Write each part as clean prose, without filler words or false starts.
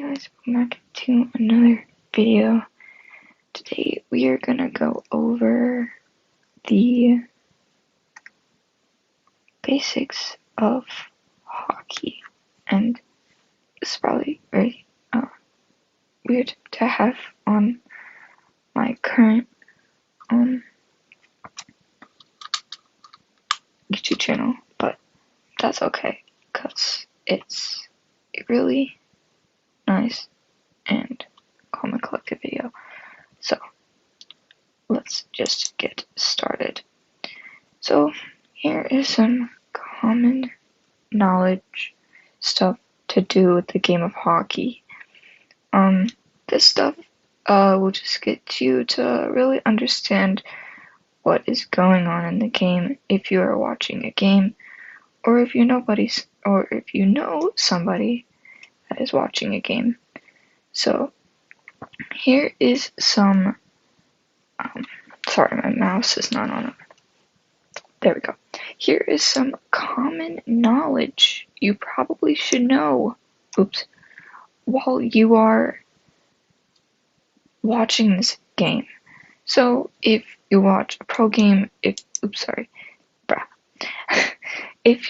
Anyways, welcome back to another video. Today we are gonna go over the basics of hockey, and it's probably very weird to have on my current YouTube channel, but that's okay because it's a really nice and calm and collected video. So let's just get started. So here is some common knowledge stuff to do with the game of hockey. This stuff will just get you to really understand what is going on in the game if you are watching a game, or if you know somebody that is watching a game. So here is some sorry, my mouse is not on it. There we go. Here is some common knowledge you probably should know while you are watching this game. So if you watch a pro game, if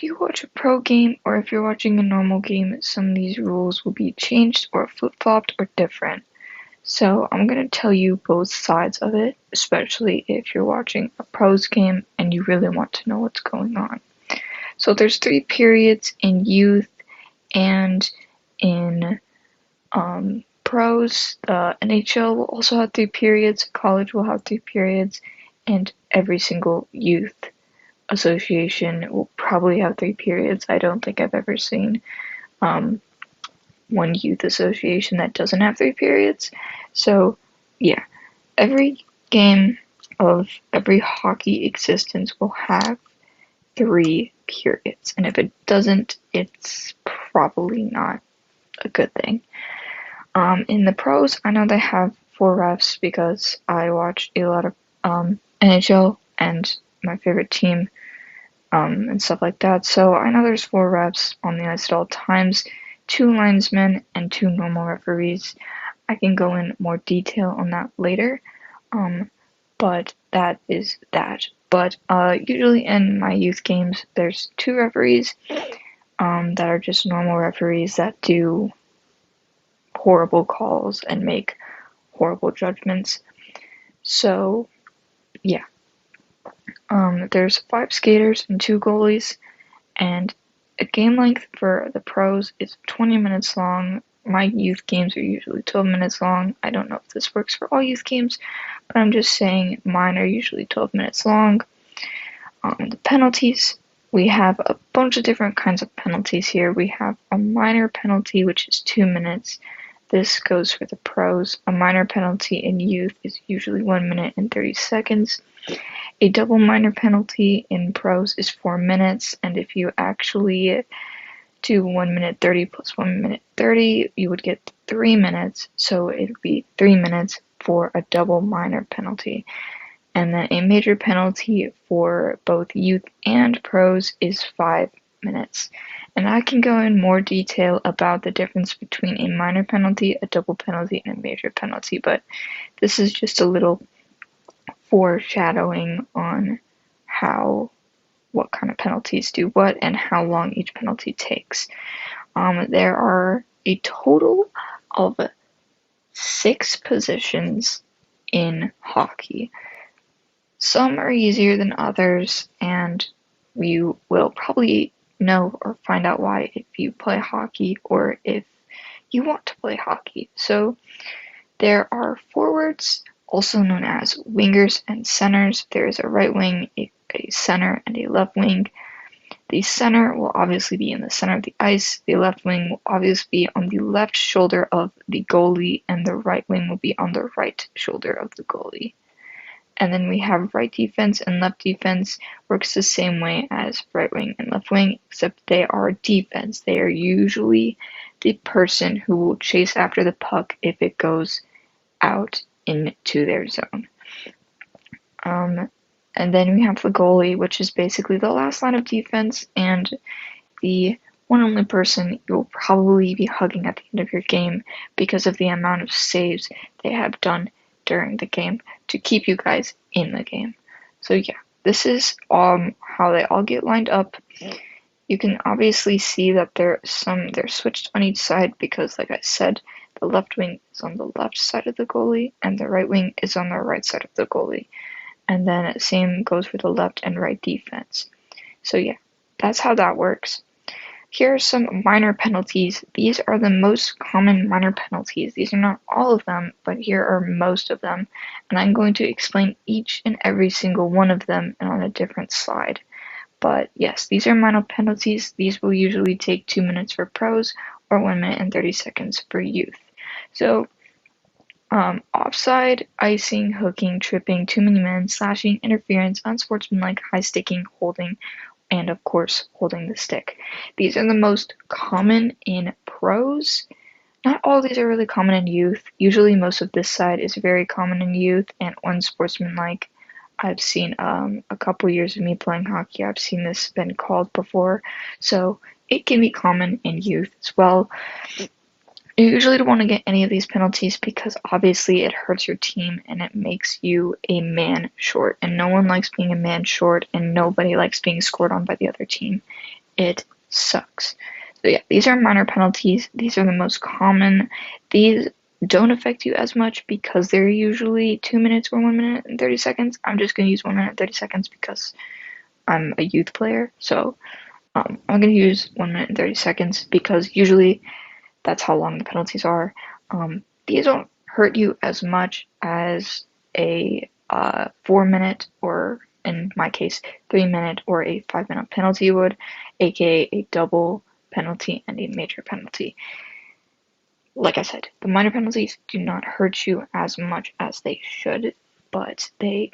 you watch a pro game or if you're watching a normal game, some of these rules will be changed or flip-flopped or different. So I'm going to tell you both sides of it, especially if you're watching a pros game and you really want to know what's going on. So there's 3 periods in youth and in pros. NHL will also have 3 periods, college will have 3 periods, and every single youth association will probably have 3 periods. I don't think I've ever seen one youth association that doesn't have 3 periods. So yeah, every game of every hockey existence will have 3 periods, and if it doesn't, it's probably not a good thing. In the pros, I know they have 4 refs because I watched a lot of NHL and my favorite team and stuff like that. So I know there's 4 refs on the ice at all times, 2 linesmen and 2 normal referees. I can go in more detail on that later, but that is that. But usually in my youth games, there's 2 referees that are just normal referees that do horrible calls and make horrible judgments. So yeah, there's 5 skaters and 2 goalies, and a game length for the pros is 20 minutes long. My youth games are usually 12 minutes long. I don't know if this works for all youth games, but I'm just saying mine are usually 12 minutes long. The penalties, we have a bunch of different kinds of penalties here. We have a minor penalty, which is 2 minutes. This goes for the pros. A minor penalty in youth is usually 1 minute and 30 seconds. A double minor penalty in pros is 4 minutes, and if you actually do 1 minute 30 plus 1 minute 30, you would get 3 minutes, so it would be 3 minutes for a double minor penalty. And then a major penalty for both youth and pros is 5 minutes. And I can go in more detail about the difference between a minor penalty, a double penalty, and a major penalty, but this is just a little foreshadowing on what kind of penalties do what and how long each penalty takes. There are a total of 6 positions in hockey. Some are easier than others, and you will probably know or find out why if you play hockey or if you want to play hockey. So there are forwards, also known as wingers and centers. There is a right wing, a center, and a left wing. The center will obviously be in the center of the ice. The left wing will obviously be on the left shoulder of the goalie, and the right wing will be on the right shoulder of the goalie. And then we have right defense and left defense. Works the same way as right wing and left wing, except they are defense. They are usually the person who will chase after the puck if it goes out into their zone. And then we have the goalie, which is basically the last line of defense and the one only person you'll probably be hugging at the end of your game because of the amount of saves they have done during the game to keep you guys in the game. So yeah, this is how they all get lined up. You can obviously see that they're switched on each side because, like I said, the left wing is on the left side of the goalie and the right wing is on the right side of the goalie. And then same goes for the left and right defense. So yeah, that's how that works. Here are some minor penalties. These are the most common minor penalties. These are not all of them, but here are most of them. And I'm going to explain each and every single one of them on a different slide. But yes, these are minor penalties. These will usually take 2 minutes for pros or 1 minute and 30 seconds for youth. So, offside, icing, hooking, tripping, too many men, slashing, interference, unsportsmanlike, high sticking, holding, and of course, holding the stick. These are the most common in pros. Not all of these are really common in youth. Usually, most of this side is very common in youth and unsportsmanlike. I've seen a couple years of me playing hockey. I've seen this been called before, so it can be common in youth as well. You usually don't want to get any of these penalties because obviously it hurts your team and it makes you a man short, and no one likes being a man short, and nobody likes being scored on by the other team. It sucks. So yeah, these are minor penalties. These are the most common. These don't affect you as much because they're usually 2 minutes or 1 minute and 30 seconds. I'm just going to use 1 minute and 30 seconds because I'm a youth player. So I'm going to use 1 minute and 30 seconds because usually that's how long the penalties are. These don't hurt you as much as a 4 minute, or in my case, 3 minute or a 5 minute penalty would, aka a double penalty and a major penalty. Like I said, the minor penalties do not hurt you as much as they should, but they're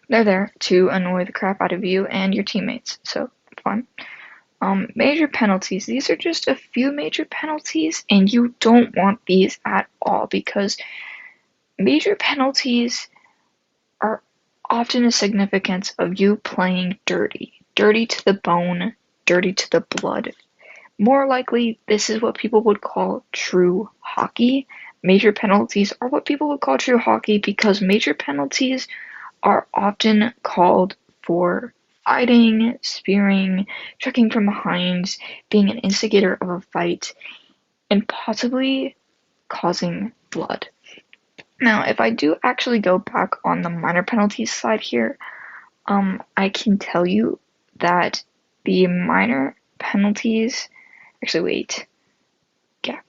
there to annoy the crap out of you and your teammates. So fun. Major penalties. These are just a few major penalties, and you don't want these at all because major penalties are often a significance of you playing dirty. Dirty to the bone, dirty to the blood. More likely, this is what people would call true hockey. Major penalties are what people would call true hockey because major penalties are often called for fighting, spearing, checking from behind, being an instigator of a fight, and possibly causing blood. Now, if I do actually go back on the minor penalties slide here, I can tell you that the minor penalties. Actually, wait. Yeah,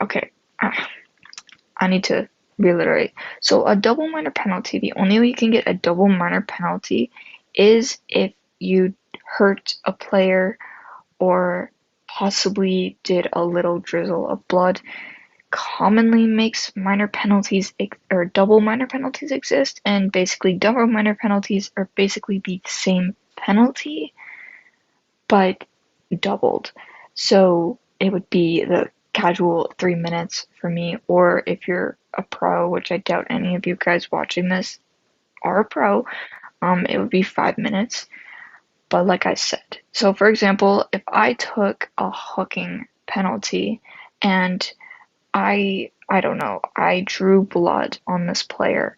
okay. I need to reiterate. So a double minor penalty, the only way you can get a double minor penalty is if you hurt a player or possibly did a little drizzle of blood. Commonly makes minor penalties or double minor penalties exist, and basically double minor penalties are basically the same penalty but doubled. So it would be the casual 3 minutes for me, or if you're a pro, which I doubt any of you guys watching this are a pro, it would be 5 minutes. But like I said, so for example, if I took a hooking penalty and I don't know, I drew blood on this player,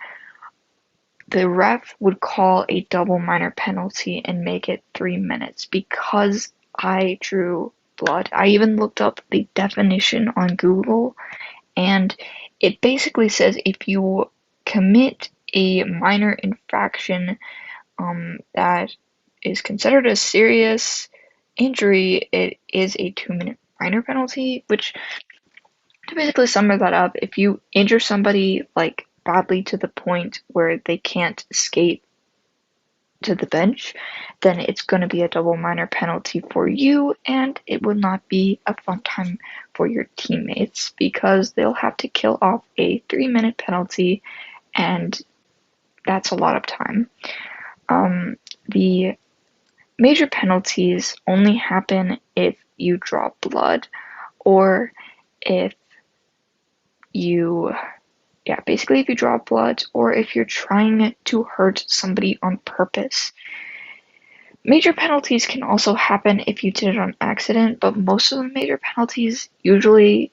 the ref would call a double minor penalty and make it 3 minutes because I drew blood. I even looked up the definition on Google, and it basically says if you commit a minor infraction that is considered a serious injury, it is a 2-minute minor penalty, which to basically sum that up, if you injure somebody like badly to the point where they can't skate to the bench, then it's going to be a double minor penalty for you, and it will not be a fun time for your teammates because they'll have to kill off a 3-minute penalty, and that's a lot of time. The major penalties only happen if you draw blood or if you basically if you draw blood or if you're trying to hurt somebody on purpose. Major penalties can also happen if you did it on accident, but most of the major penalties usually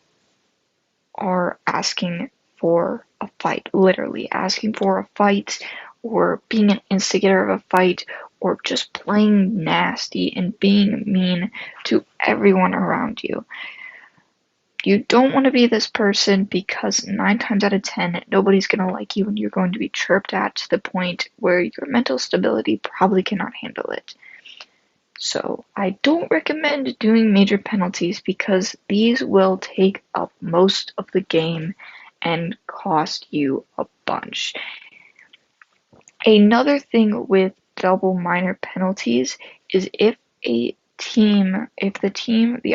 are asking for a fight, literally asking for a fight, or being an instigator of a fight, or just playing nasty and being mean to everyone around you. You don't want to be this person because 9 times out of 10, nobody's going to like you and you're going to be chirped at to the point where your mental stability probably cannot handle it. So I don't recommend doing major penalties because these will take up most of the game and cost you a bunch. Another thing with double minor penalties is if the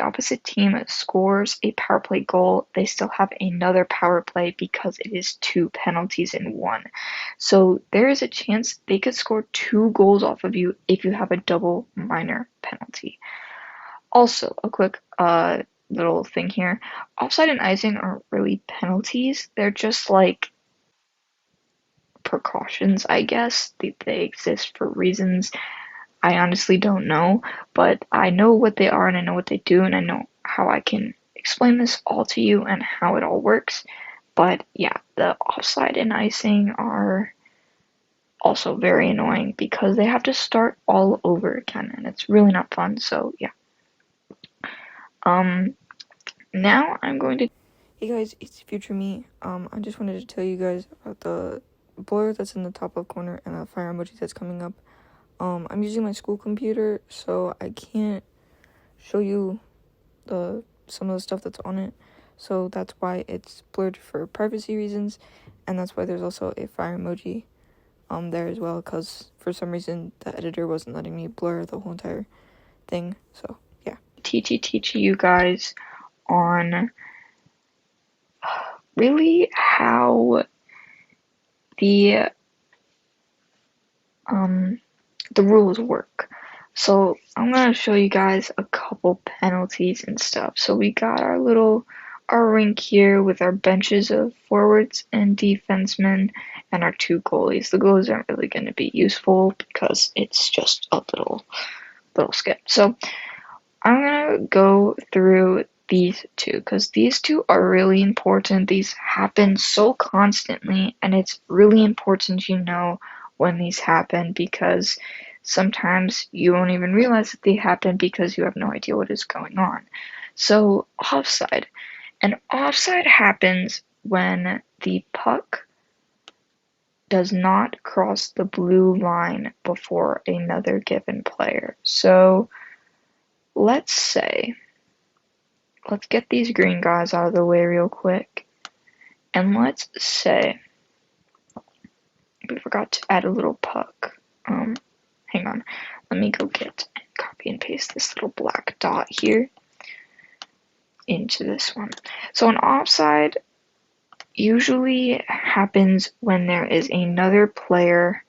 opposite team scores a power play goal, they still have another power play because it is 2 penalties in one. So there is a chance they could score 2 goals off of you if you have a double minor penalty. Also, a quick little thing here. Offside and icing aren't really penalties. They're just like precautions, I guess. They exist for reasons I honestly don't know, but I know what they are and I know what they do and I know how I can explain this all to you and how it all works. But yeah, the offside and icing are also very annoying because they have to start all over again and it's really not fun. So yeah. Now I'm going to. Hey guys, it's Future Me. I just wanted to tell you guys about the blur that's in the top left corner and the fire emoji that's coming up. I'm using my school computer, so I can't show you some of the stuff that's on it. So that's why it's blurred for privacy reasons, and that's why there's also a fire emoji there as well, because for some reason the editor wasn't letting me blur the whole entire thing. So yeah. Teach you guys on really how the the rules work. So I'm gonna show you guys a couple penalties and stuff. So we got our rink here with our benches of forwards and defensemen and our 2 goalies. The goalies aren't really going to be useful because it's just a little skip. So I'm gonna go through these 2 because these 2 are really important. These happen so constantly, and it's really important you know when these happen because sometimes you won't even realize that they happen because you have no idea what is going on. So, offside. An offside happens when the puck does not cross the blue line before another given player. So, let's get these green guys out of the way real quick. And let's say we forgot to add a little puck. Hang on. Let me go get and copy and paste this little black dot here into this one. So an offside usually happens when there is another player.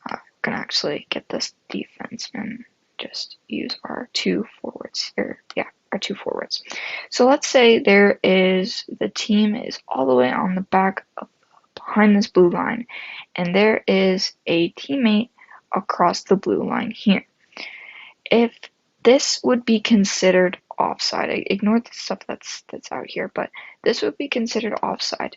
I'm gonna actually get this defenseman. Just use our 2 forwards here. Yeah, our 2 forwards. So let's say the team is all the way on the back of behind this blue line, and there is a teammate across the blue line here. If this would be considered offside, ignore the stuff that's out here, but this would be considered offside.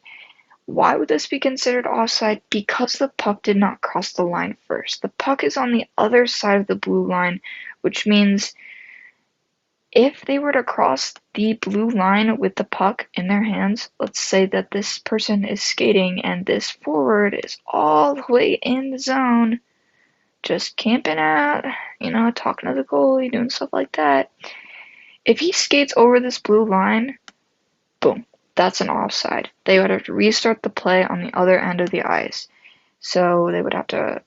Why would this be considered offside? Because the puck did not cross the line first. The puck is on the other side of the blue line, which means if they were to cross the blue line with the puck in their hands, let's say that this person is skating and this forward is all the way in the zone, just camping out, talking to the goalie, doing stuff like that. If he skates over this blue line, boom, that's an offside. They would have to restart the play on the other end of the ice. So they would have to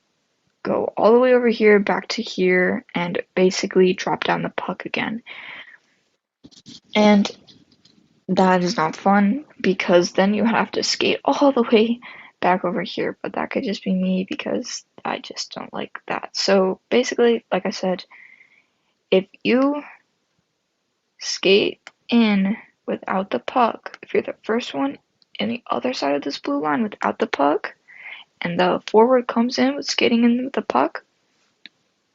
go all the way over here, back to here, and basically drop down the puck again. And that is not fun because then you have to skate all the way back over here, but that could just be me because I just don't like that. So basically, like I said, if you skate in without the puck, if you're the first one in the other side of this blue line without the puck, and the forward comes in with skating in with the puck,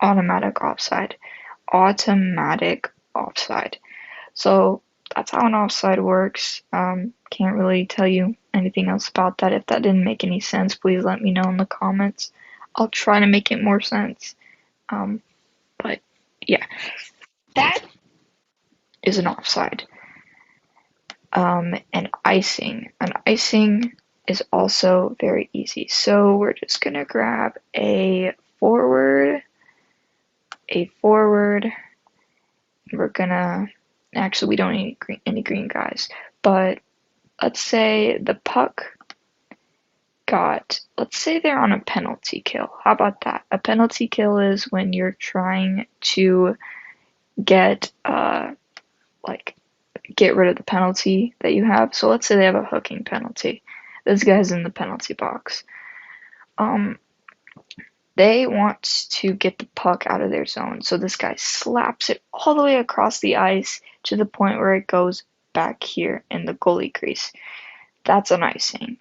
automatic offside. Automatic offside. So that's how an offside works. Can't really tell you anything else about that. If that didn't make any sense, please let me know in the comments. I'll try to make it more sense. But yeah, that is an offside. And icing. An icing is also very easy. So we're just gonna grab a forward. We're gonna actually we don't need any green guys, but let's say the puck let's say they're on a penalty kill. How about that? A penalty kill is when you're trying to get like get rid of the penalty that you have. So let's say they have a hooking penalty. This guy's in the penalty box. They want to get the puck out of their zone. So this guy slaps it all the way across the ice to the point where it goes back here in the goalie crease. That's an icing.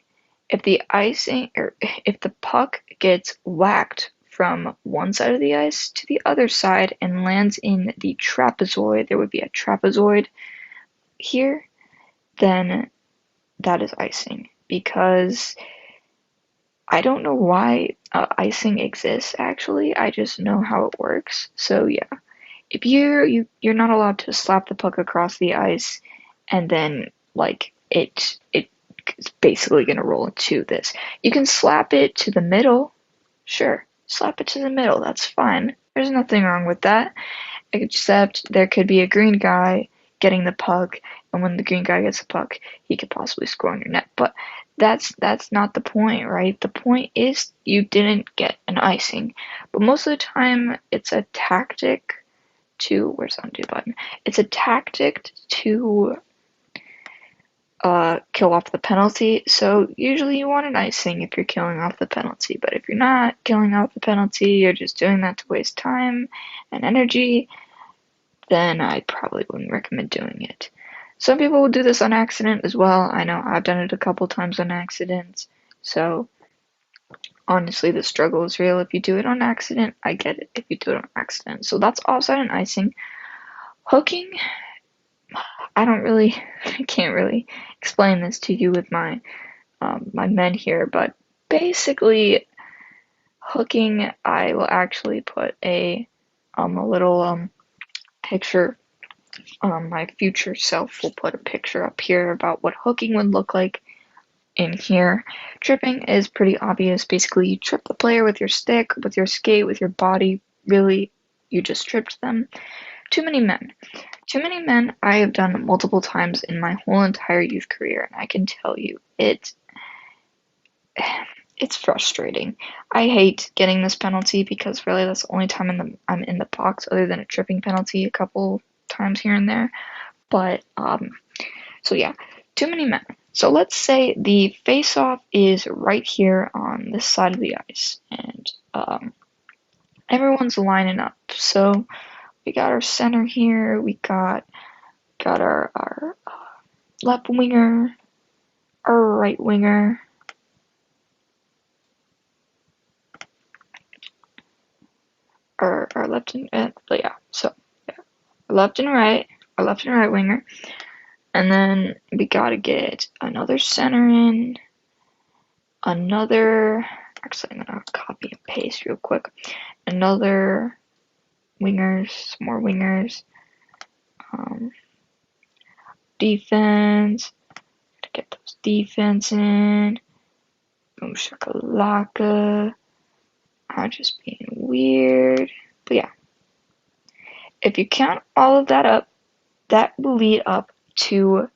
If the puck gets whacked from one side of the ice to the other side and lands in the trapezoid, there would be a trapezoid here, then that is icing. Because I don't know why icing exists actually. I just know how it works. So yeah, if you're not allowed to slap the puck across the ice and then like it's basically gonna roll into this. You can slap it to the middle. Sure, slap it to the middle. That's fine. There's nothing wrong with that. Except there could be a green guy getting the puck, and when the green guy gets the puck, he could possibly score on your net. But that's not the point, right? The point is you didn't get an icing. But most of the time, it's a tactic to where's the undo button? It's a tactic to kill off the penalty. So usually you want an icing if you're killing off the penalty. But if you're not killing off the penalty, you're just doing that to waste time and energy, then I probably wouldn't recommend doing it. Some people will do this on accident as well. I know I've done it a couple times on accident. So honestly, the struggle is real. If you do it on accident, I get it. If you do it on accident. So that's offside and icing. Hooking, I can't really explain this to you with my men here, but basically, hooking, I will actually put a little picture. My future self will put a picture up here about what hooking would look like in here. Tripping is pretty obvious. Basically, you trip the player with your stick, with your skate, with your body. Really, you just tripped them. Too many men. Too many men I have done multiple times in my whole entire youth career, and I can tell you it's frustrating. I hate getting this penalty because really that's the only time I'm in the box other than a tripping penalty a couple times here and there. But so yeah, too many men. So let's say the face-off is right here on this side of the ice, and everyone's lining up. So we got our center here. We got our left winger, our right winger, our left and yeah. So yeah, left and right, our left and right winger, and then we gotta get another center in, another. Actually, I'm gonna copy and paste real quick. Another wingers, some more wingers. Defense. To get those defense in. Boom shakalaka. I'm just being weird. But yeah. If you count all of that up, that will lead up to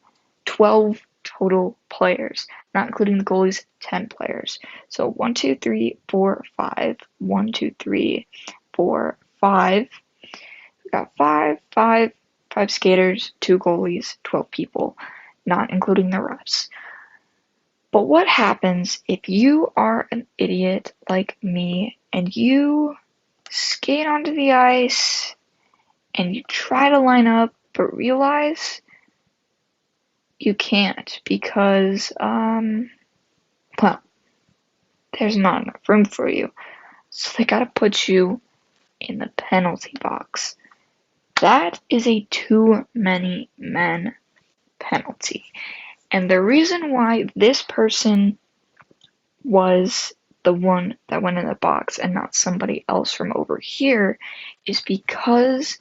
12 total players, not including the goalies, 10 players. So 1, 2, 3, 4, 5. 1, 2, 3, 4, 5. We got five skaters, 2 goalies, 12 people, not including the refs. But what happens if you are an idiot like me and you skate onto the ice and you try to line up but realize you can't because, well, there's not enough room for you. So they gotta put you in the penalty box. That is a too many men penalty. And the reason why this person was the one that went in the box and not somebody else from over here is because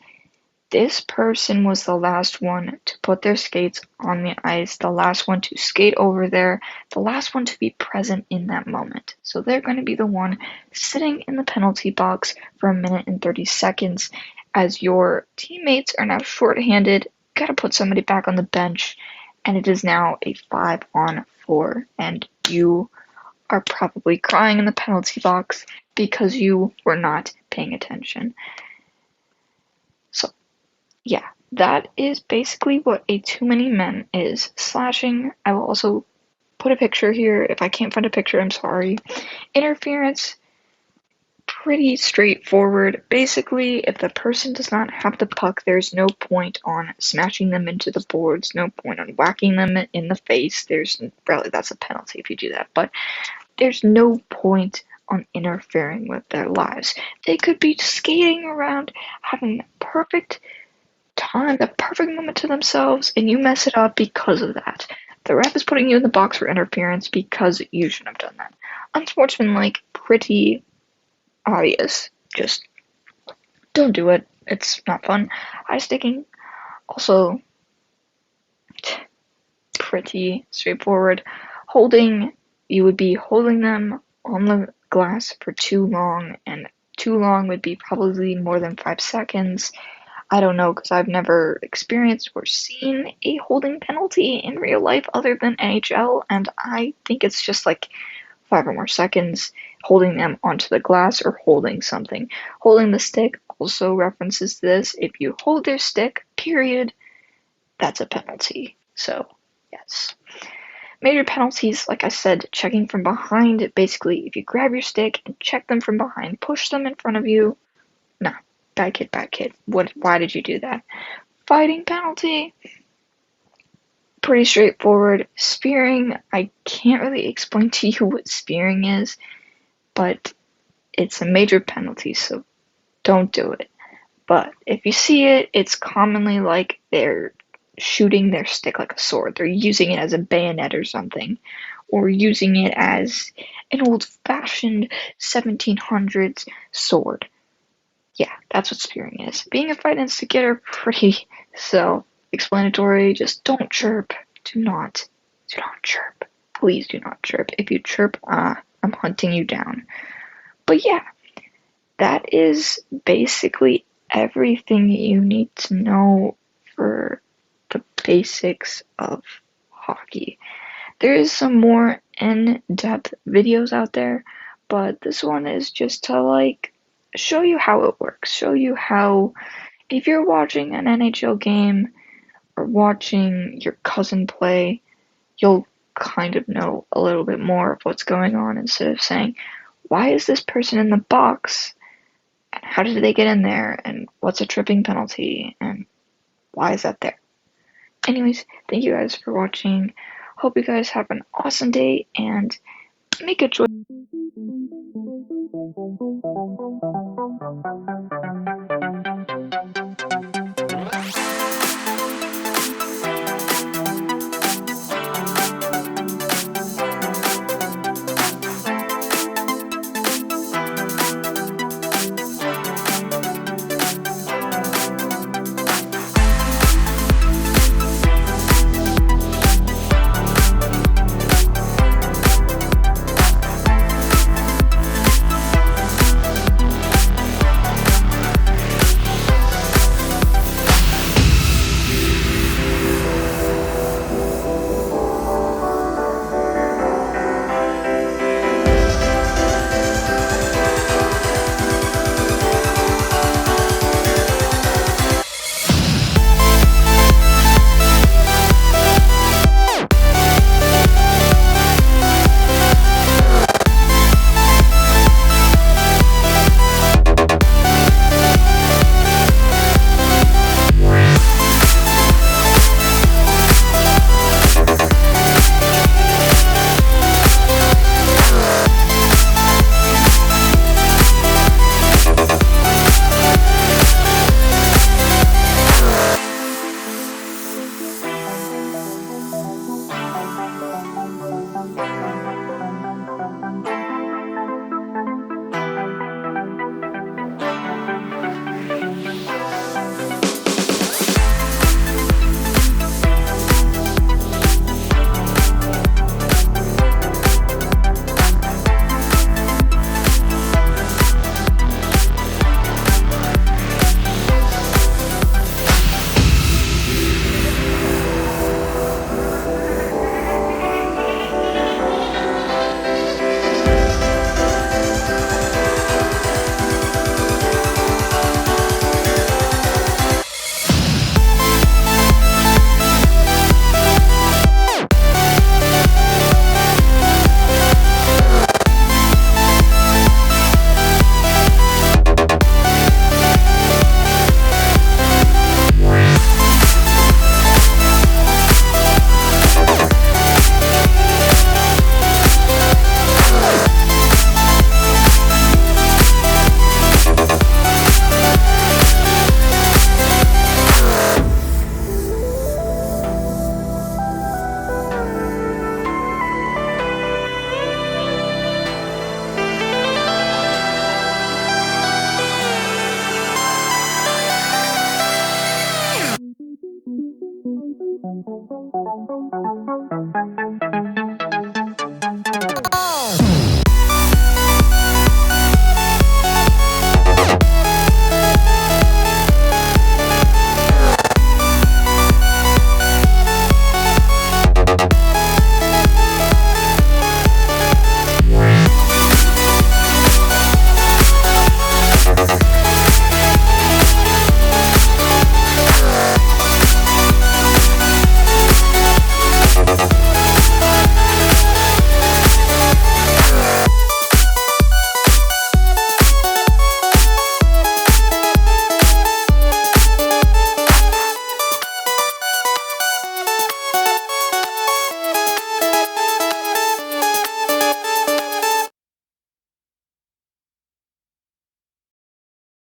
this person was the last one to put their skates on the ice, the last one to skate over there, the last one to be present in that moment. So they're going to be the one sitting in the penalty box for 1 minute and 30 seconds as your teammates are now shorthanded, got to put somebody back on the bench, and it is now a 5-on-4, and you are probably crying in the penalty box because you were not paying attention. So, yeah, that is basically what a too many men is. Slashing, I will also put a picture here. If I can't find a picture, I'm sorry. Interference, pretty straightforward. Basically, if the person does not have the puck, there's no point on smashing them into the boards, no point on whacking them in the face. That's a penalty if you do that, but there's no point on interfering with their lives. They could be skating around, having the perfect time, the perfect moment to themselves, and you mess it up because of that. The ref is putting you in the box for interference because you shouldn't have done that. Unsportsmanlike, pretty obvious. Just don't do it. It's not fun. High sticking, also pretty straightforward. Holding, you would be holding them on the glass for too long, and too long would be probably more than 5 seconds. I don't know, because I've never experienced or seen a holding penalty in real life other than NHL, and I think it's just like 5 or more seconds holding them onto the glass or holding something. Holding the stick also references this. If you hold their stick, period, that's a penalty. So, yes. Major penalties, like I said, checking from behind. Basically, if you grab your stick and check them from behind, push them in front of you, nah, bad kid. Why did you do that? Fighting penalty, pretty straightforward. Spearing, I can't really explain to you what spearing is, but it's a major penalty, so don't do it. But if you see it, it's commonly like they're shooting their stick like a sword. They're using it as a bayonet or something, or using it as an old-fashioned 1700s sword. Yeah, that's what spearing is. Being a fight instigator, pretty self-explanatory. Just don't chirp. Do not chirp. Please do not chirp. If you chirp, I'm hunting you down. But yeah, that is basically everything you need to know for the basics of hockey. There is some more in-depth videos out there, but this one is just to show you how it works. Show you how, if you're watching an NHL game or watching your cousin play, you'll kind of know a little bit more of what's going on instead of saying, why is this person in the box? And how did they get in there? And what's a tripping penalty? And why is that there? Anyways, thank you guys for watching. Hope you guys have an awesome day and make a choice.